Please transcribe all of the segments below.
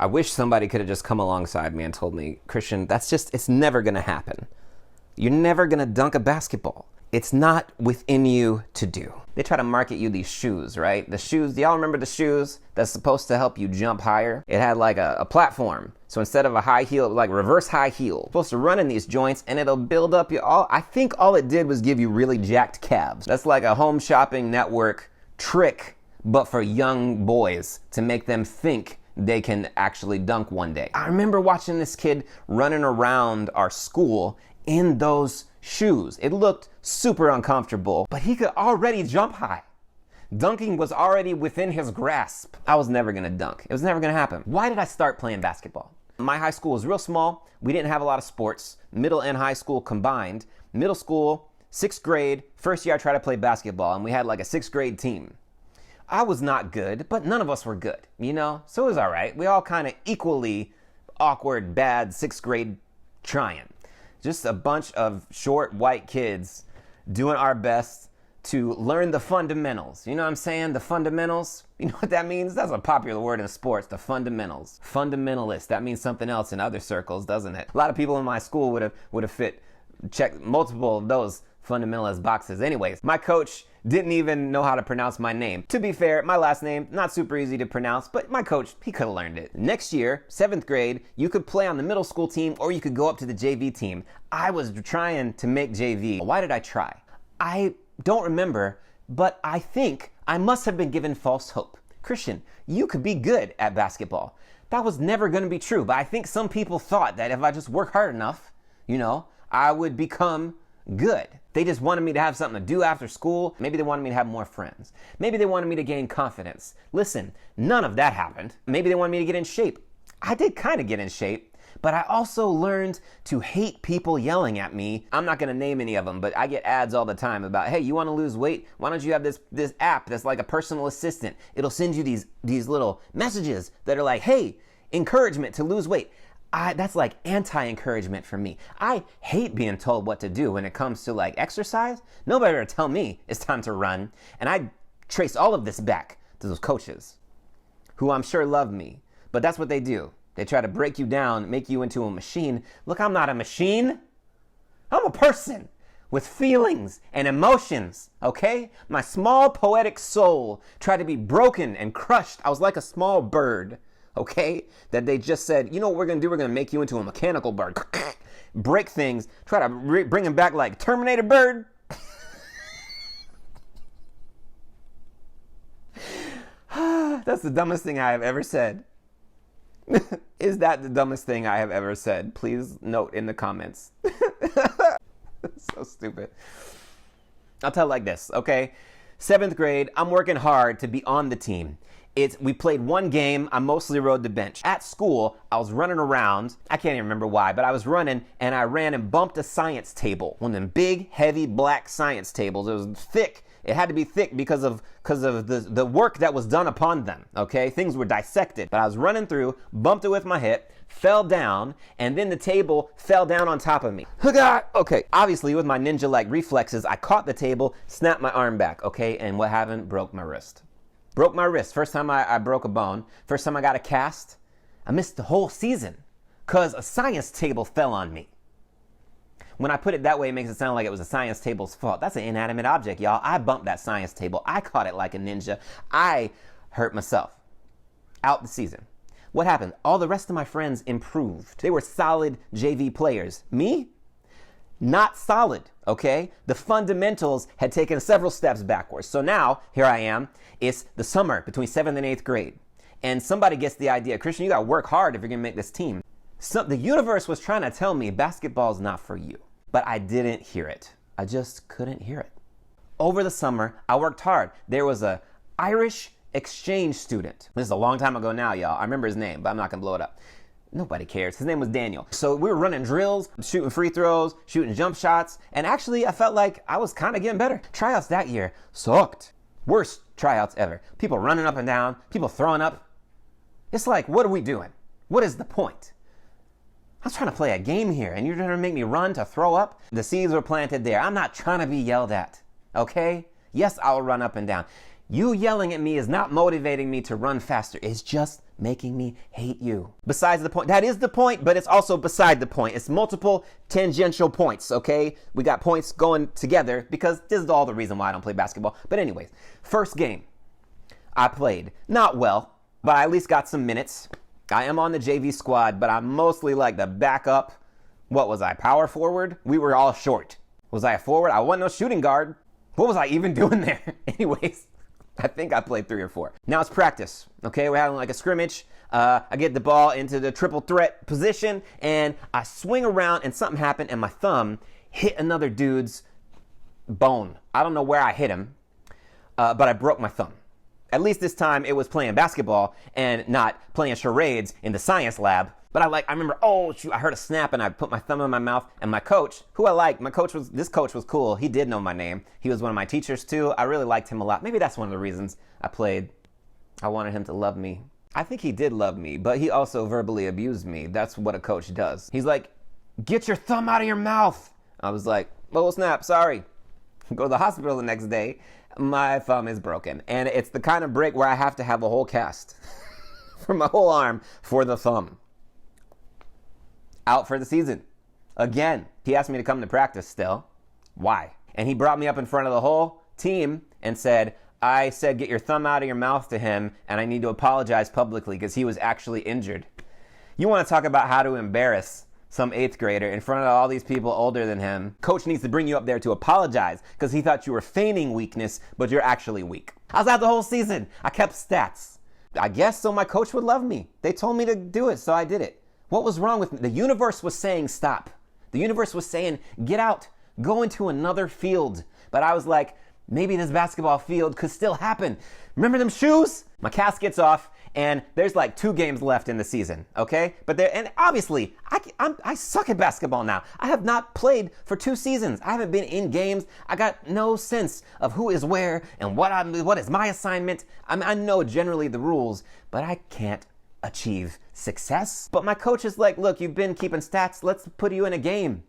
I wish somebody could have just come alongside me and told me, Christian, it's never going to happen. You're never going to dunk a basketball. It's not within you to do. They try to market you these shoes, right? The shoes, do y'all remember the shoes that's supposed to help you jump higher? It had like a platform. So instead of a high heel, like reverse high heel. Supposed to run in these joints and it'll build up I think all it did was give you really jacked calves. That's like a home shopping network trick, but for young boys to make them think they can actually dunk one day. I remember watching this kid running around our school in those shoes. It looked super uncomfortable, but he could already jump high. Dunking was already within his grasp. I was never gonna dunk. It was never gonna happen. Why did I start playing basketball? My high school was real small. We didn't have a lot of sports. Middle and high school combined. Middle school, 6th grade, first year I tried to play basketball, and we had like a 6th grade team. I was not good, but none of us were good, So it was all right. We all kind of equally awkward, bad 6th grade trying. Just a bunch of short white kids doing our best to learn the fundamentals. You know what I'm saying? The fundamentals. You know what that means? That's a popular word in sports, the fundamentals. Fundamentalist. That means something else in other circles, doesn't it? A lot of people in my school would have checked multiple of those fundamentalist boxes. Anyways, my coach didn't even know how to pronounce my name. To be fair, my last name, not super easy to pronounce, but my coach, he could have learned it. Next year, 7th grade, you could play on the middle school team or you could go up to the JV team. I was trying to make JV. Why did I try? I don't remember, but I think I must have been given false hope. Christian, you could be good at basketball. That was never going to be true, but I think some people thought that if I just work hard enough, I would become good. They just wanted me to have something to do after school. Maybe they wanted me to have more friends. Maybe they wanted me to gain confidence. Listen, none of that happened. Maybe they wanted me to get in shape. I did kind of get in shape, but I also learned to hate people yelling at me. I'm not going to name any of them, but I get ads all the time about, hey, you want to lose weight? Why don't you have this app that's like a personal assistant? It'll send you these little messages that are like, hey, encouragement to lose weight. That's like anti-encouragement for me. I hate being told what to do when it comes to like exercise. Nobody ever tell me it's time to run. And I trace all of this back to those coaches who I'm sure love me. But that's what they do. They try to break you down, make you into a machine. Look, I'm not a machine. I'm a person with feelings and emotions, okay? My small poetic soul tried to be broken and crushed. I was like a small bird. Okay, that they just said, you know what we're going to do? We're going to make you into a mechanical bird. Break things, try to bring him back like Terminator bird. That's the dumbest thing I have ever said. Is that the dumbest thing I have ever said? Please note in the comments. So stupid. I'll tell it like this, okay? 7th grade, I'm working hard to be on the team. We played one game. I mostly rode the bench. At school, I was running around. I can't even remember why, but I was running and I ran and bumped a science table. One of them big, heavy, black science tables. It was thick. It had to be thick because of the work that was done upon them, okay? Things were dissected. But I was running through, bumped it with my hip, fell down, and then the table fell down on top of me. Okay, obviously with my ninja-like reflexes, I caught the table, snapped my arm back, okay? And what happened? Broke my wrist. Broke my wrist. First time I broke a bone. First time I got a cast. I missed the whole season because a science table fell on me. When I put it that way, it makes it sound like it was a science table's fault. That's an inanimate object, y'all. I bumped that science table. I caught it like a ninja. I hurt myself. Out the season. What happened? All the rest of my friends improved. They were solid JV players. Me? Not solid, okay? The fundamentals had taken several steps backwards. So now, here I am. It's the summer between 7th and 8th grade. And somebody gets the idea, Christian, you got to work hard if you're going to make this team. So the universe was trying to tell me basketball's not for you. But I didn't hear it. I just couldn't hear it. Over the summer, I worked hard. There was a Irish exchange student. This is a long time ago now, y'all. I remember his name, but I'm not going to blow it up. Nobody cares. His name was Daniel. So we were running drills, shooting free throws, shooting jump shots, and actually I felt like I was kind of getting better. Tryouts that year sucked. Worst tryouts ever. People running up and down, people throwing up. It's like, what are we doing? What is the point? I was trying to play a game here, and you're trying to make me run to throw up? The seeds were planted there. I'm not trying to be yelled at, okay? Yes, I'll run up and down. You yelling at me is not motivating me to run faster. It's just making me hate you. Besides the point. That is the point, but it's also beside the point. It's multiple tangential points, okay? We got points going together because this is all the reason why I don't play basketball. But anyways, first game I played. Not well, but I at least got some minutes. I am on the JV squad, but I'm mostly like the backup. What was I, power forward? We were all short. Was I a forward? I wasn't no shooting guard. What was I even doing there? Anyways. I think I played 3 or 4. Now it's practice, okay? We're having like a scrimmage. I get the ball into the triple threat position, and I swing around, and something happened, and my thumb hit another dude's bone. I don't know where I hit him, but I broke my thumb. At least this time it was playing basketball and not playing charades in the science lab. But I remember, oh shoot, I heard a snap and I put my thumb in my mouth, and my coach, who I liked, this coach was cool. He did know my name. He was one of my teachers too. I really liked him a lot. Maybe that's one of the reasons I played. I wanted him to love me. I think he did love me, but he also verbally abused me. That's what a coach does. He's like, get your thumb out of your mouth. I was like, oh snap, sorry. Go to the hospital the next day. My thumb is broken. And it's the kind of break where I have to have a whole cast for my whole arm for the thumb. Out for the season. Again, he asked me to come to practice still. Why? And he brought me up in front of the whole team and said, I said get your thumb out of your mouth to him, and I need to apologize publicly because he was actually injured. You want to talk about how to embarrass some 8th grader in front of all these people older than him. Coach needs to bring you up there to apologize because he thought you were feigning weakness, but you're actually weak. I was out the whole season. I kept stats. I guess so my coach would love me. They told me to do it, so I did it. What was wrong with me? The universe was saying stop. The universe was saying get out, go into another field. But I was like, maybe this basketball field could still happen. Remember them shoes? My cast gets off, and there's like 2 games left in the season, okay? And obviously, I suck at basketball now. I have not played for 2 seasons. I haven't been in games. I got no sense of who is where and what is my assignment. I know generally the rules, but I can't achieve success. But my coach is like, look, you've been keeping stats. Let's put you in a game.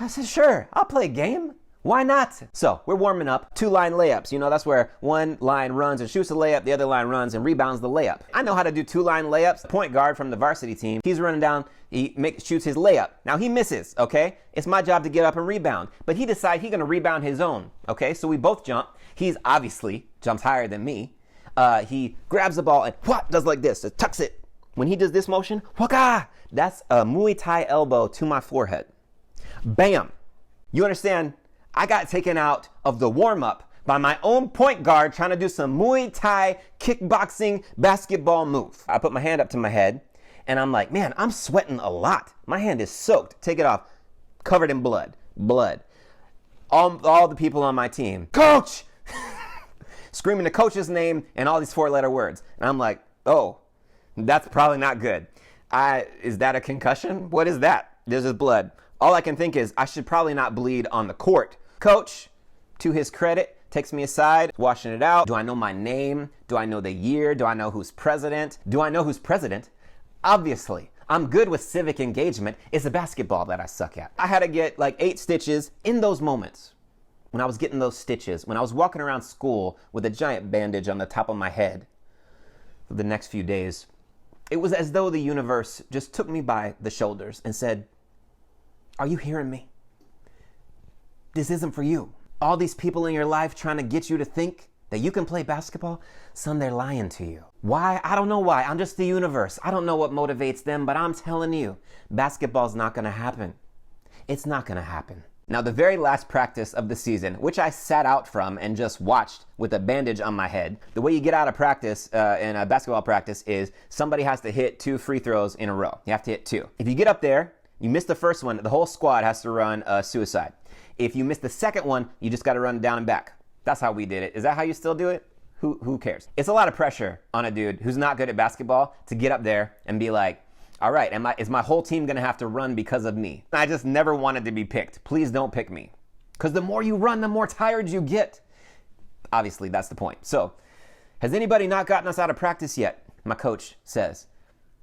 I said, sure, I'll play a game. Why not? So we're warming up 2-line layups. You know, that's where one line runs and shoots a layup, the other line runs and rebounds the layup. I know how to do 2-line layups. The point guard from the varsity team, he's running down, shoots his layup. Now he misses, okay? It's my job to get up and rebound. But he decides he's gonna rebound his own, okay? So we both jump. He's obviously jumps higher than me. He grabs the ball and does like this, just tucks it. When he does this motion, that's a Muay Thai elbow to my forehead. Bam. You understand? I got taken out of the warm-up by my own point guard trying to do some Muay Thai kickboxing basketball move. I put my hand up to my head and I'm like, man, I'm sweating a lot. My hand is soaked. Take it off. Covered in blood. All the people on my team, coach, screaming the coach's name and all these 4-letter words. And I'm like, oh, that's probably not good. Is that a concussion? What is that? There's just blood. All I can think is I should probably not bleed on the court. Coach, to his credit, takes me aside, washing it out. Do I know my name? Do I know the year? Do I know who's president? Obviously. I'm good with civic engagement. It's the basketball that I suck at. I had to get like 8 stitches in those moments. When I was getting those stitches, when I was walking around school with a giant bandage on the top of my head for the next few days, it was as though the universe just took me by the shoulders and said, are you hearing me? This isn't for you. All these people in your life trying to get you to think that you can play basketball, son, they're lying to you. Why? I don't know why. I'm just the universe. I don't know what motivates them, but I'm telling you, basketball's not going to happen. It's not going to happen. Now, the very last practice of the season, which I sat out from and just watched with a bandage on my head, the way you get out of practice in a basketball practice is somebody has to hit 2 free throws in a row. You have to hit 2. If you get up there, you miss the first one, the whole squad has to run a suicide. If you miss the second one, you just got to run down and back. That's how we did it. Is that how you still do it? Who cares? It's a lot of pressure on a dude who's not good at basketball to get up there and be like, all right, is my whole team going to have to run because of me? I just never wanted to be picked. Please don't pick me. Because the more you run, the more tired you get. Obviously, that's the point. So, has anybody not gotten us out of practice yet? My coach says.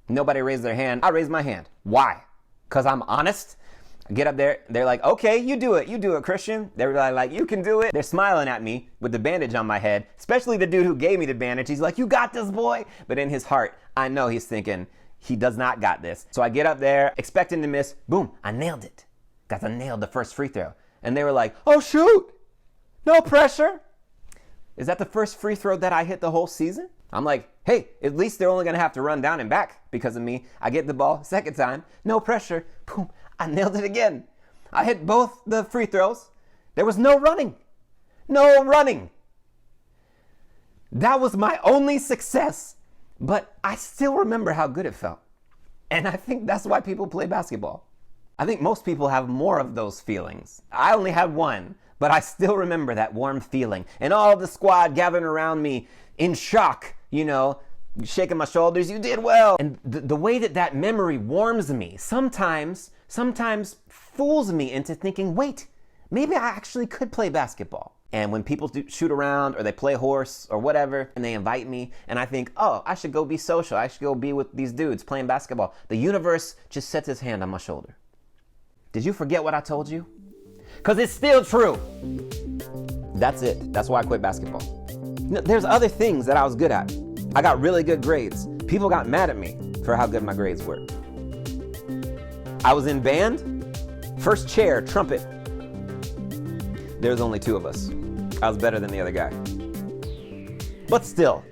Nobody raised their hand. I raised my hand. Why? Because I'm honest? I get up there, they're like, okay, you do it, Christian. They're like, you can do it. They're smiling at me with the bandage on my head, especially the dude who gave me the bandage. He's like, you got this, boy. But in his heart, I know he's thinking, he does not got this. So I get up there, expecting to miss. Boom, I nailed it. Got to nail the first free throw. And they were like, oh, shoot, no pressure. Is that the first free throw that I hit the whole season? I'm like, hey, at least they're only going to have to run down and back because of me. I get the ball second time, no pressure. Boom, I nailed it again. I hit both the free throws. There was no running. No running. That was my only success, but I still remember how good it felt. And I think that's why people play basketball. I think most people have more of those feelings. I only had one, but I still remember that warm feeling. And all of the squad gathering around me in shock, shaking my shoulders, you did well. And the way that memory warms me sometimes fools me into thinking, wait, maybe I actually could play basketball. And when people shoot around or they play horse or whatever, and they invite me, and I think, oh, I should go be social. I should go be with these dudes playing basketball. The universe just sets its hand on my shoulder. Did you forget what I told you? Because it's still true. That's it. That's why I quit basketball. There's other things that I was good at. I got really good grades. People got mad at me for how good my grades were. I was in band, first chair, trumpet. There was only 2 of us. I was better than the other guy. But still,